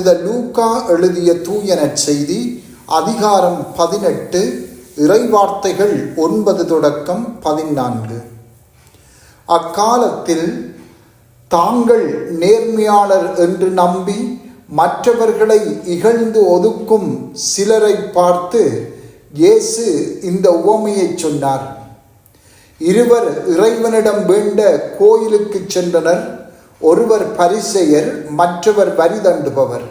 புனித லூக்கா எழுதிய தூய நற்செய்தி அதிகாரம் 18 இறைவார்த்தைகள் 9 தொடக்கம் 14. அக்காலத்தில் தாங்கள் நேர்மையாளர் என்று நம்பி மற்றவர்களை இகழ்ந்து ஒதுக்கும் சிலரை பார்த்து இயேசு இந்த உவமையை சொன்னார். இருவர் இறைவனிடம் வேண்ட கோயிலுக்கு சென்றனர். ஒருவர் பரிசேயர், மற்றவர் வரி தண்டுபவர்.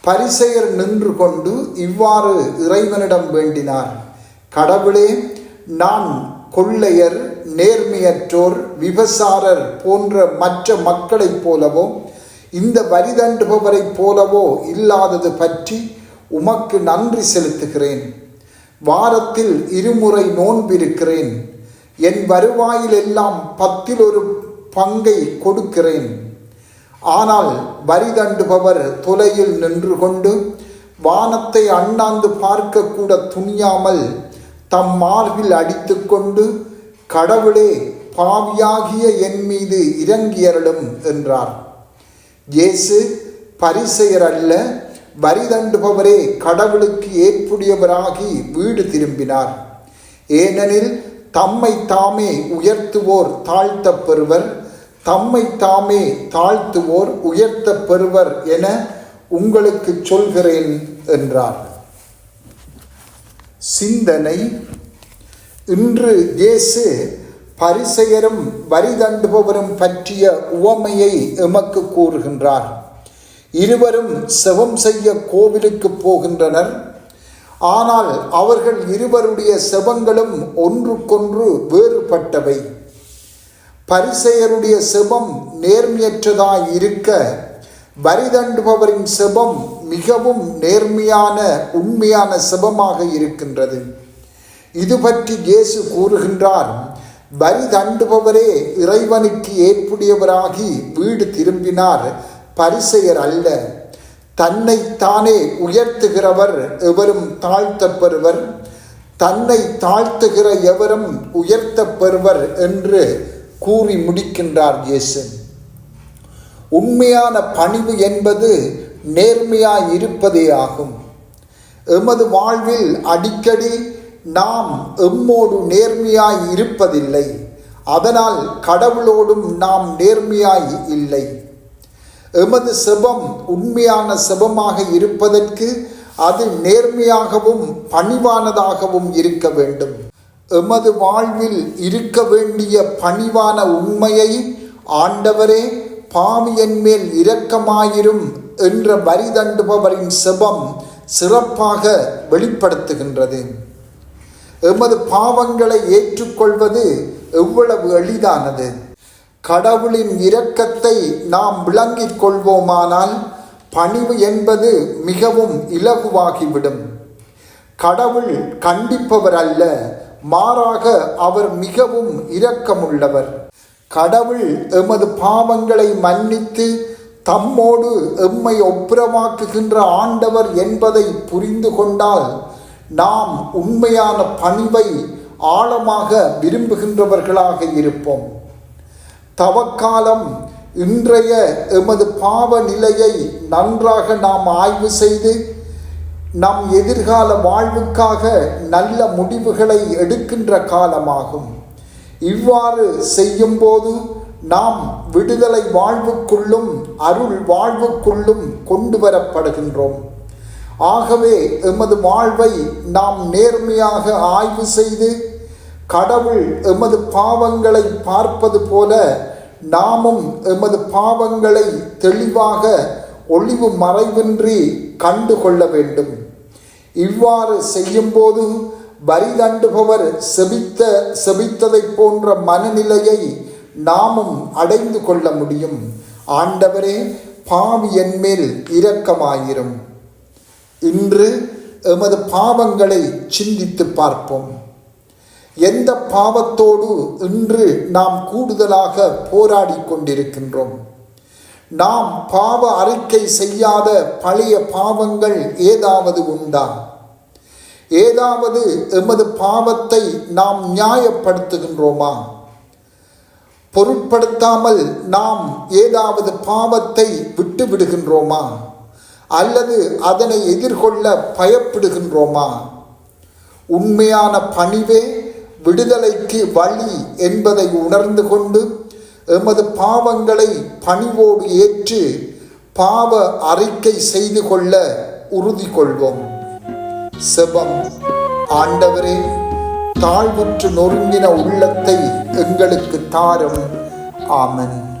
பரிசேயர் நின்று கொண்டு இவ்வாறு இறைவனிடம் வேண்டினார்: கடவுளே, நான் கொள்ளையர், நேர்மையற்றோர், விபசாரர் போன்ற மற்ற மக்களைப் போலவோ இந்த வரி தண்டுபவரைப் போலவோ இல்லாதது பற்றி உமக்கு நன்றி செலுத்துகிறேன். வாரத்தில் 2 முறை நோன்பிருக்கிறேன். என் வருவாயில் எல்லாம் 10 பங்கை கொடுக்கிறேன். ஆனால் வரி தண்டுபவர் தொலையில் நின்று கொண்டு வானத்தை அண்ணாந்து பார்க்கக்கூட துணியாமல் தம் மார்பில் அடித்து கொண்டு, கடவுளே, பாவியாகிய என் மீது இரங்கியருளும் என்றார். இயேசு பரிசேயர் அல்ல, வரி தண்டுபவரே கடவுளுக்கு ஏற்புடையவராகி வீடு திரும்பினார். ஏனெனில் தம்மை தாமே உயர்த்துவோர் தாழ்த்தப் பெறுவர், தம்மை தாமே தாழ்த்துவோர் உயர்த்தப் பெறுவர் என உங்களுக்கு சொல்கிறேன் என்றார். சிந்தனை. இன்று இயேசு பரிசேயரும் வரி தண்டுபவரும் பற்றிய உவமையை எமக்கு கூறுகின்றார். இருவரும் செபம் செய்ய கோவிலுக்கு போகின்றனர். ஆனால் அவர்கள் இருவருடைய செபங்களும் ஒன்றுக்கொன்று வேறுபட்டவை. பரிசேயருடைய செபம் நேர்மையற்றதாய் இருக்க, வரி தண்டுபவரின் செபம் மிகவும் நேர்மையான உண்மையான செபமாக இருக்கின்றது. இது பற்றி இயேசு கூறுகின்றார்: வரி தண்டுபவரே இறைவனுக்கு ஏற்புடையவராகி வீடு திரும்பினார், பரிசேயர் அல்ல. தன்னை தானே உயர்த்துகிறவர் எவரும் தாழ்த்தப் பெறுவர், தன்னை தாழ்த்துகிற எவரும் உயர்த்தப் பெறுவர் என்று கூறி முடிக்கின்றார் இயேசு. உண்மையான பணிவு என்பது நேர்மையாய் இருப்பதே ஆகும். எமது வாழ்வில் அடிக்கடி நாம் எம்மோடு நேர்மையாய் இருப்பதில்லை. அதனால் கடவுளோடும் நாம் நேர்மையாய் இல்லை. எமது செபம் உண்மையான செபமாக இருப்பதற்கு அது நேர்மையாகவும் பணிவானதாகவும் இருக்க வேண்டும். எமது வாழ்வில் இருக்க வேண்டிய பணிவான உண்மையை ஆண்டவரே, பாவி என் மேல் இரக்கமாயிரும் என்ற வரி தண்டுபவரின் செபம் சிறப்பாக வெளிப்படுத்துகின்றது. எமது பாவங்களை ஏற்றுக்கொள்வது எவ்வளவு எளிதானது! கடவுளின் இரக்கத்தை நாம் விளங்கிக் கொள்வோமானால் பணிவு என்பது மிகவும் இலகுவாகிவிடும். கடவுள் கண்டிப்பவர் அல்ல, மாறாக அவர் மிகவும் இரக்கமுள்ளவர். கடவுள் எமது பாவங்களை மன்னித்து தம்மோடு எம்மை ஒப்புரவாக்குகின்ற ஆண்டவர் என்பதை புரிந்து கொண்டால் நாம் உண்மையான பணிவை ஆழமாக விரும்புகின்றவர்களாக இருப்போம். தவக்காலம் இன்றைய எமது பாவ நிலையை நன்றாக நாம் ஆய்வு செய்து நம் எதிர்கால வாழ்வுக்காக நல்ல முடிவுகளை எடுக்கின்ற காலமாகும். இவ்வாறு செய்யும்போது நாம் விடுதலை வாழ்வுக்குள்ளும் அருள் வாழ்வுக்குள்ளும் கொண்டு வரப்படுகின்றோம். ஆகவே எமது வாழ்வை நாம் நேர்மையாக ஆய்வு செய்து கடவுள் எமது பாவங்களை பார்ப்பது போல நாமும் எமது பாவங்களை தெளிவாக ஒளிவு மறைவின்றி கண்டு கொள்ள வேண்டும். இவ்வாறு செய்யும்போது வரி தண்டுபவர் செபித்ததை போன்ற மனநிலையை நாமும் அடைந்து கொள்ள முடியும். ஆண்டவரே, பாவி என் மேல் இரக்கமாயிரும். இன்று எமது பாவங்களை சிந்தித்து பார்ப்போம். எந்த பாவத்தோடு இன்று நாம் கூடுதலாக போராடி கொண்டிருக்கின்றோம்? நாம் பாவ அறிக்கை செய்யாத பழைய பாவங்கள் ஏதாவது உண்டா? ஏதாவது எமது பாவத்தை நாம் நியாயப்படுத்துகின்றோமா? பொருட்படுத்தாமல் நாம் ஏதாவது பாவத்தை விட்டு விடுகின்றோமா? அல்லது அதனை எதிர்கொள்ள பயப்படுகின்றோமா? உண்மையான பணிவே விடுதலைக்கு வழி என்பதை உணர்ந்து கொண்டு எமது பாவங்களை பணிவோடு ஏற்று பாவ அறிக்கை செய்து கொள்ள உறுதி கொள்வோம். செபம். ஆண்டவரே, தாழ்வுற்று நொறுங்கின உள்ளத்தை எங்களுக்கு தாரும். ஆமென்.